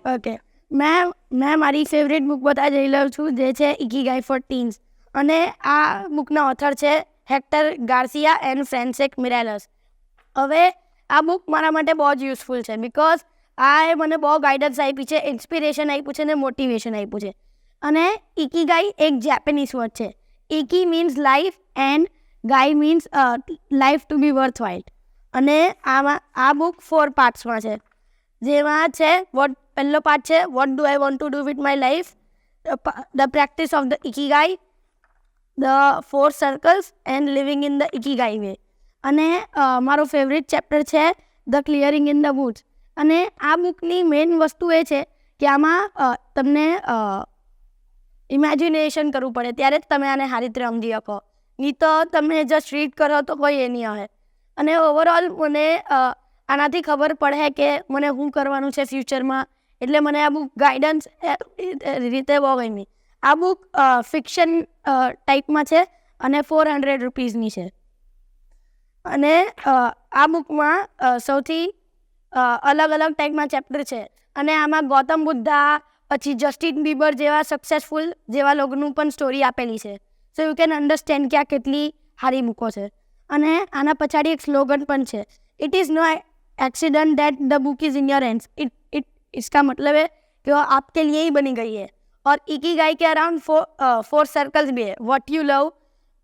Okay, મેં મારી favourite book બતાવી જઈ રહ્યો છું, જે છે ઇકીગાઈ ફોર ટીન્સ. અને આ બુકના ઓથર છે Hector Garcia and Francesc Miralles. હવે આ બુક મારા માટે બહુ જ યુઝફુલ છે, બિકોઝ આ મને બહુ ગાઈડન્સ આપી છે, ઇન્સ્પિરેશન આપ્યું છે અને મોટિવેશન આપ્યું છે. અને ઇકીગાઈ એક જેપનીઝ વર્ડ છે. Iki means life and gai means life to be worth while. અને આ બુક 4 પાર્ટ્સમાં છે, જેમાં છે પહેલો પાર્ટ છે what do I want to do with my life, the practice of the ikigai, the 4 circles and living in the ikigai way. અને મારો favourite chapter છે the clearing in the woods. અને આ બુકની મેઇન વસ્તુ એ છે કે આમાં તમને ઇમેજિનેશન કરવું પડે, ત્યારે જ તમે આને સારી રીતે સમજી શકો. નહીં તો તમે જસ્ટ રીડ કરો તો કોઈ એ નહીં આવે. અને ઓવરઓલ મને આનાથી ખબર પડે કે મને શું કરવાનું છે ફ્યુચરમાં. એટલે મને આ બુક ગાઈડન્સ રીતે બહુ ગમી. આ બુક ફિક્શન ટાઈપમાં છે અને 400 રૂપીઝની છે. અને આ બુકમાં સૌથી અલગ અલગ ટાઈપના ચેપ્ટર છે. અને આમાં ગૌતમ બુદ્ધા, પછી જસ્ટિન બીબર જેવા સક્સેસફુલ જેવા લોકોનું પણ સ્ટોરી આપેલી છે. સો યુ કેન અન્ડરસ્ટેન્ડ કે આ કેટલી સારી બુકો છે. અને આના પછાડી એક સ્લોગન પણ છે, it is no accident that the book is in your hands. इसका मतलब है कि वो आपके लिए ही बनी गई है. और इकिगाई के अराउंड 4 सर्कल्स भी है, what you love,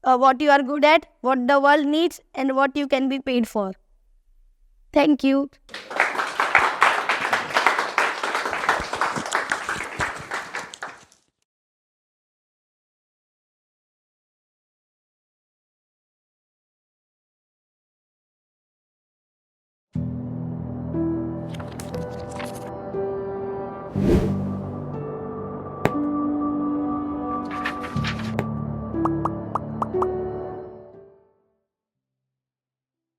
what you are good at, what the world needs and what you can be paid for. Thank you.